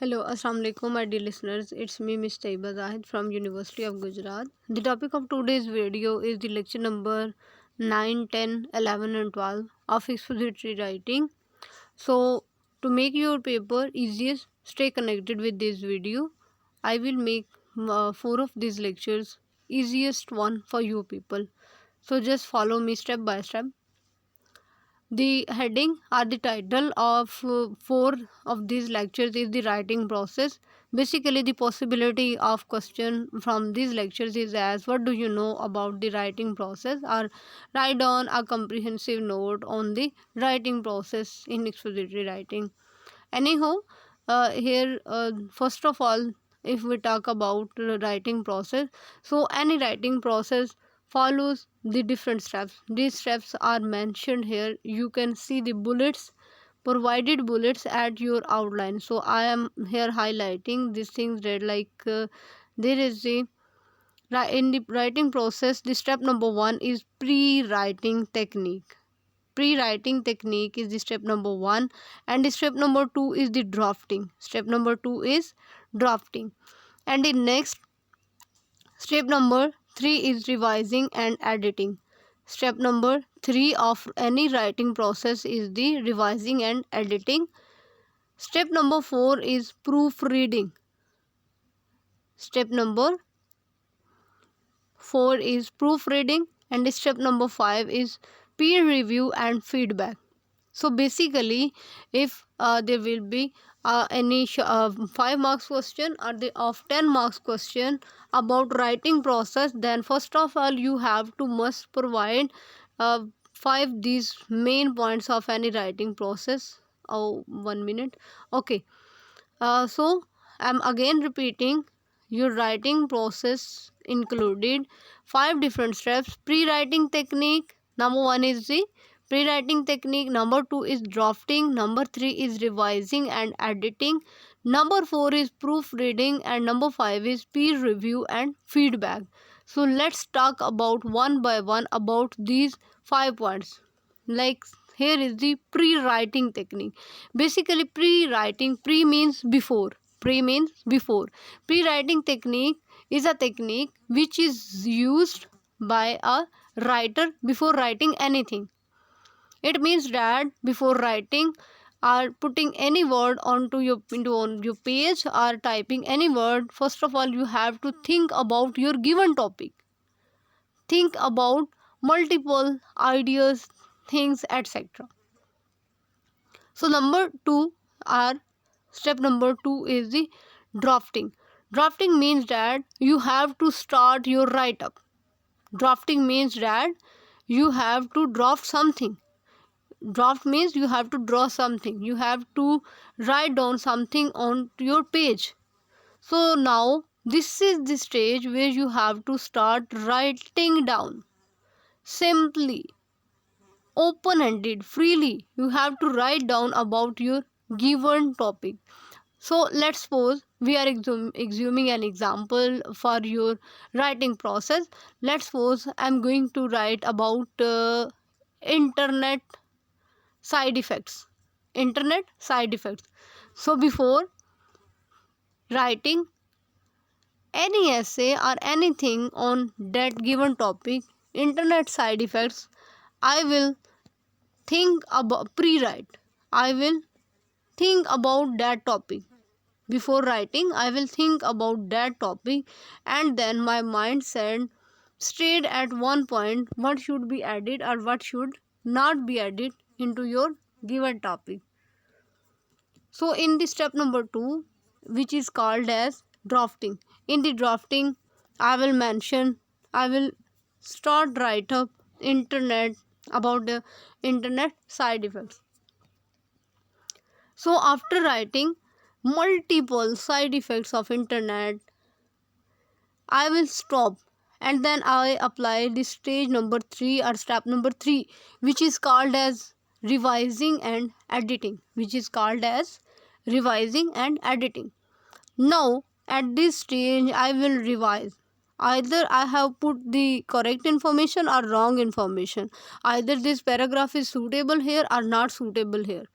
Hello, Assalamu alaikum, my dear listeners. It's me, Miss Tayyaba Zahid from University of Gujarat. The topic of today's video is the lecture number 9, 10, 11 and 12 of expository writing. So, to make your paper easiest, stay connected with this video. I will make 4 of these lectures easiest one for you people. So, just follow me step by step. The heading or the title of 4 of these lectures is the writing process. Basically, the possibility of question from these lectures is as what do you know about the writing process, or write down a comprehensive note on the writing process in expository writing. Anyhow, here first of all, if we talk about the writing process, so any writing process follows the different steps. These steps are mentioned here. You can see the bullets, provided bullets at your outline. So I am here highlighting these things red, like there is the in the writing process, the step number 1 is pre-writing technique. Pre-writing technique is the step number 1, and the step number 2 is the drafting. Step number 2 is drafting, and the next step number 3 is revising and editing. Step number 3 of any writing process is the revising and editing. Step number 4 is proofreading. Step number 4 is proofreading, and step number 5 is peer review and feedback. So basically, if there will be any 5 marks question or the of 10 marks question about writing process, then first of all you have to must provide 5 these main points of any writing process. Oh, 1 minute. Okay. So I'm again repeating, your writing process included 5 different steps. Pre-writing technique, number 1 is the pre-writing technique, number 2 is drafting, number 3 is revising and editing, number 4 is proofreading, and number 5 is peer review and feedback. So let's talk about one by one about these 5 points. Like here is the pre-writing technique. Basically, pre-writing, pre means before, pre means before. Pre-writing technique is a technique which is used by a writer before writing anything. It means that before writing or putting any word onto on your page or typing any word, first of all you have to think about your given topic. Think about multiple ideas, things, etc. So step number 2 is the drafting. Drafting means that you have to start your write up. Drafting means that you have to draft something. Draft means you have to draw something, you have to write down something on your page. So now this is the stage where you have to start writing down. Simply, open-ended, freely, you have to write down about your given topic. So let's suppose we are exhuming an example for your writing process. Let's suppose I'm going to write about internet side effects. Internet side effects. So before writing any essay or anything on that given topic, internet side effects, I will think about pre-write. I will think about that topic. Before writing, I will think about that topic, and then my mind said straight at one point what should be added or what should not be added into your given topic. So in the step number 2, which is called as drafting, in the drafting I will start write up internet about the internet side effects. So after writing multiple side effects of internet, I will stop, and then I apply the stage number 3 or step number 3, which is called as revising and editing. Now at this stage I will revise. Either I have put the correct information or wrong information. Either this paragraph is suitable here or not suitable here.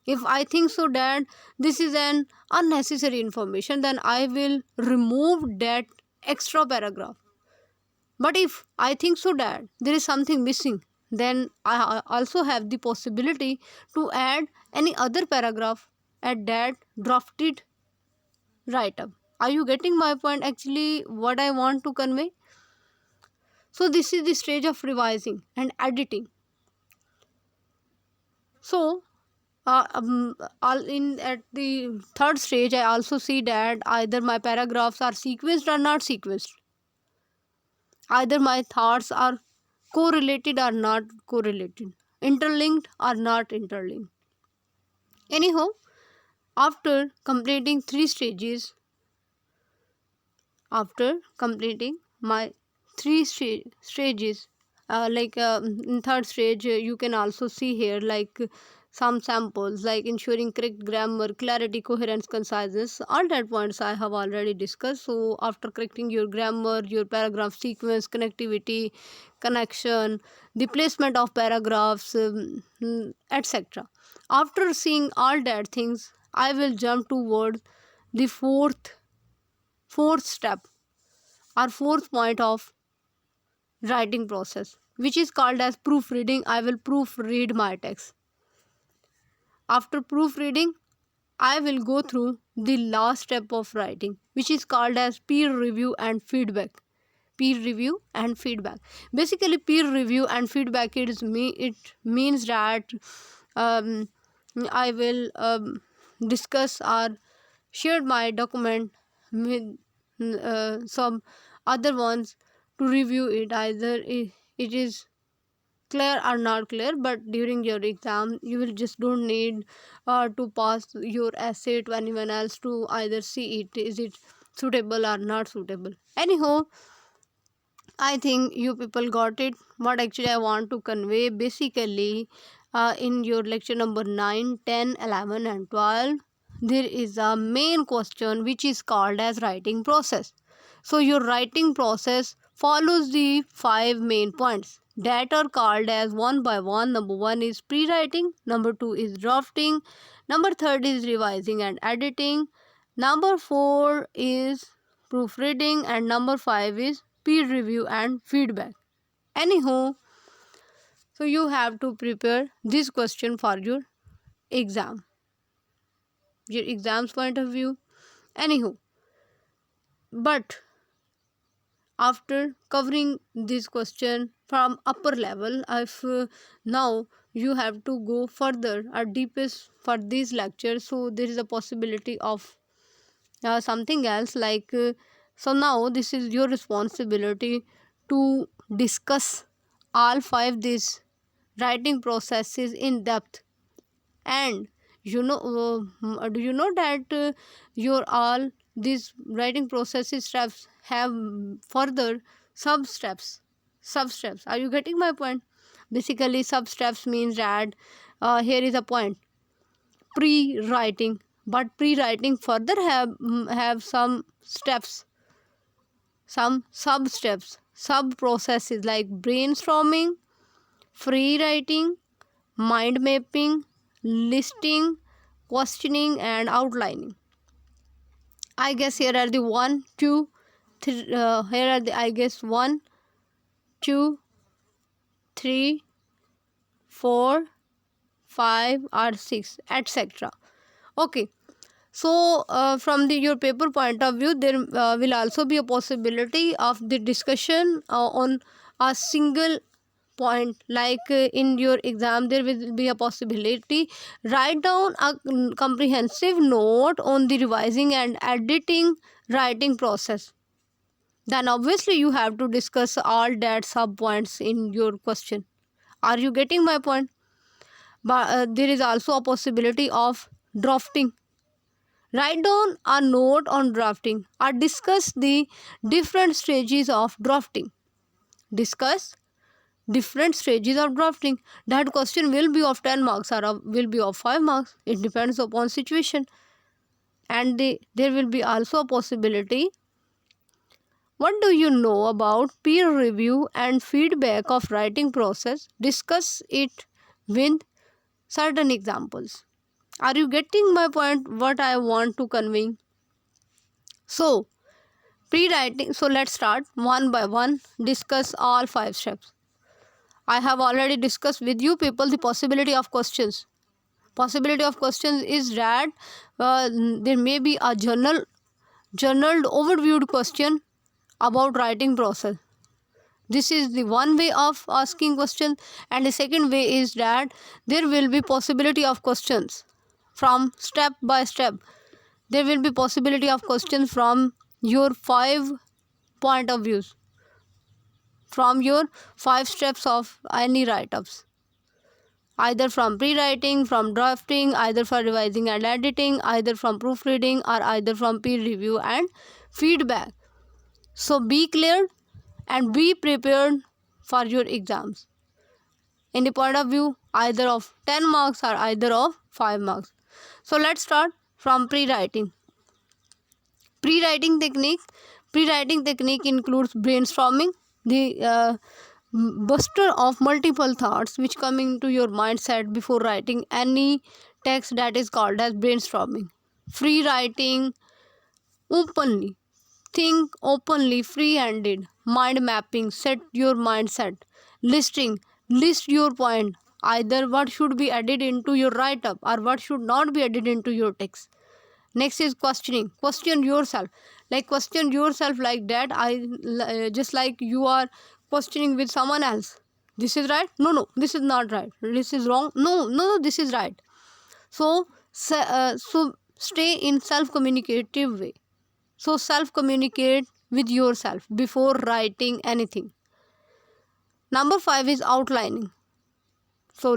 If I think so that this is an unnecessary information, then I will remove that extra paragraph. But if I think so that there is something missing, then I also have the possibility to add any other paragraph at that drafted write-up. Are you getting my point, actually, what I want to convey? So this is the stage of revising and editing. So at the third stage, I also see that either my paragraphs are sequenced or not sequenced. Either my thoughts are correlated or not correlated, interlinked or not interlinked. Anyhow, after completing my three stages, in third stage, you can also see here like some samples like ensuring correct grammar, clarity, coherence, conciseness. All that points I have already discussed. So after correcting your grammar, your paragraph sequence, connectivity, connection, the placement of paragraphs, etc. After seeing all that things, I will jump towards the fourth step or fourth point of writing process, which is called as proofreading. I will proofread my text. After proofreading, I will go through the last step of writing, which is called as peer review and feedback. Basically, peer review and feedback, it means that I will discuss or share my document with some other ones to review it. Either it is clear or not clear, but during your exam you will just don't need to pass your essay to anyone else to either see it is it suitable or not suitable. Anyhow, I think you people got it what actually I want to convey. Basically, in your lecture number 9, 10, 11 and 12, there is a main question which is called as writing process. So your writing process follows the 5 main points that are called as one by one. Number 1 is pre-writing, number 2 is drafting, number 3 is revising and editing, number 4 is proofreading, and number 5 is peer review and feedback. Anyhow, so you have to prepare this question for your exam's point of view. Anyhow, but after covering this question from upper level, if now you have to go further or deepest for this lecture, so there is a possibility of something else like so now this is your responsibility to discuss all 5 these writing processes in depth. And do you know that your all these writing processes steps have further sub steps. Are you getting my point? Basically, sub steps means that here is a point, pre-writing, but pre-writing further have some steps, some sub steps, sub processes like brainstorming, free writing, mind mapping, listing, questioning and outlining. I guess here are the 1, 2, 3, here are the I guess 1, 2, 3, 4, 5 or 6, etc. Okay. So from your paper point of view, there will also be a possibility of the discussion on a single point. Like in your exam, there will be a possibility write down a comprehensive note on the revising and editing writing process. Then obviously you have to discuss all that sub points in your question. Are you getting my point? But there is also a possibility of drafting. Write down a note on drafting or discuss the different stages of drafting. Discuss different stages of drafting. That question will be of 10 marks or will be of 5 marks. It depends upon situation. And there will be also a possibility. What do you know about peer review and feedback of writing process? Discuss it with certain examples. Are you getting my point, what I want to convey? So, pre-writing, so let's start one by one, discuss all 5 steps. I have already discussed with you people the possibility of questions. Possibility of questions is that there may be a journaled overviewed question about writing process. This is the one way of asking questions, and the second way is that there will be possibility of questions from step by step. There will be possibility of questions from your 5 point of views, from your 5 steps of any write-ups, either from pre-writing, from drafting, either for revising and editing, either from proofreading, or either from peer review and feedback. So be clear and be prepared for your exams in the point of view either of 10 marks or either of 5 marks. So let's start from pre-writing. Pre-writing technique includes brainstorming, the buster of multiple thoughts which come into your mindset before writing any text, that is called as brainstorming. Free writing openly, think openly, free-handed, mind mapping, set your mindset, list your point, either what should be added into your write-up or what should not be added into your text. Next is questioning. Question yourself like that. Just like you are questioning with someone else. This is right? No, this is not right. This is wrong? No, this is right. So stay in self-communicative way. So self-communicate with yourself before writing anything. Number 5 is outlining. So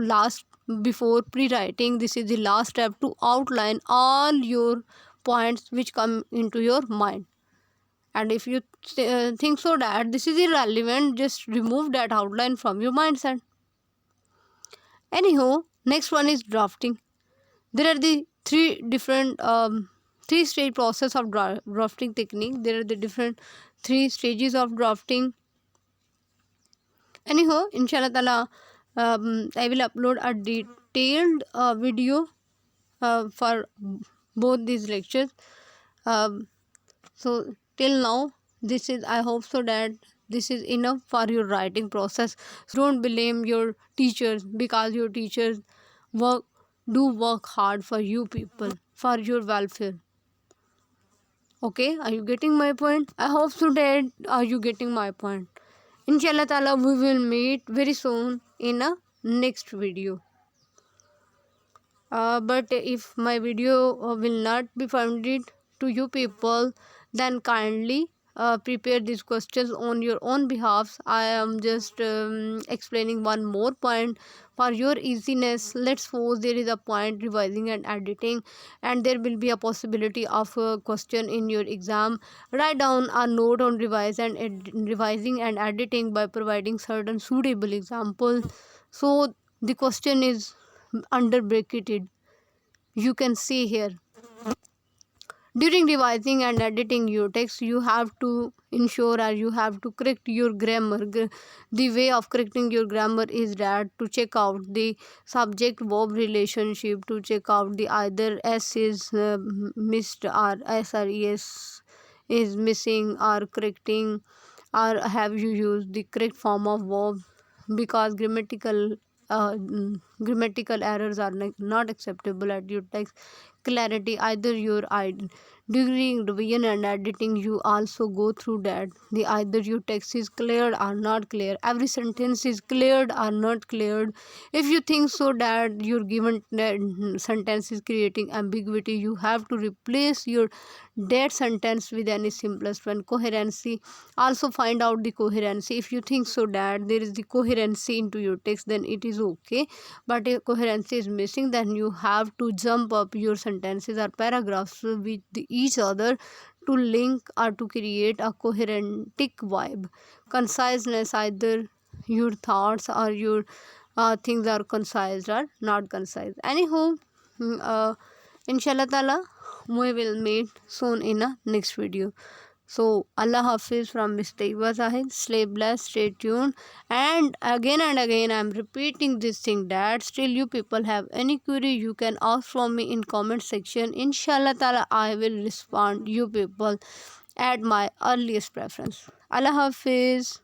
before pre-writing, this is the last step to outline all your points which come into your mind. And if you think so that this is irrelevant, just remove that outline from your mindset. Anyhow, next one is drafting. There are the 3 different 3-stage process of drafting technique. There are the different 3 stages of drafting. Anyhow, inshallah ta'ala, I will upload a detailed video for both these lectures. So till now, I hope so that this is enough for your writing process. So don't blame your teachers, because your teachers work hard for you people, for your welfare. Okay, are you getting my point? I hope so that are you getting my point. Inshallah ta'ala, we will meet very soon in a next video. But if my video will not be found to you people, then kindly prepare these questions on your own behalf. I am just explaining one more point for your easiness. Let's suppose there is a point revising and editing, and there will be a possibility of a question in your exam. Write down a note on revising and editing by providing certain suitable examples. So the question is under bracketed. You can see here. During revising and editing your text, you have to ensure or you have to correct your grammar. The way of correcting your grammar is that to check out the subject-verb relationship, to check out the either S is missed or S or ES is missing or correcting, or have you used the correct form of verb, because grammatical errors are not acceptable at your text. Clarity, either your during revision and editing, you also go through that the either your text is cleared or not clear, every sentence is cleared or not cleared. If you think so that your given sentence is creating ambiguity, you have to replace your that sentence with any simplest one. Coherency, also find out the coherency. If you think so that there is the coherency into your text, then it is okay, but if coherency is missing, then you have to jump up your sentences or paragraphs with each other to link or to create a coherentic vibe. Conciseness, either your thoughts or your things are concise or not concise. Anyhow, inshallah ta'ala, we will meet soon in a next video. So Allah Hafiz from Miss Tayyaba Zahid. Stay blessed, stay tuned. And again I'm repeating this thing that still you people have any query, you can ask from me in comment section. Inshallah ta'ala I will respond you people at my earliest preference. Allah Hafiz.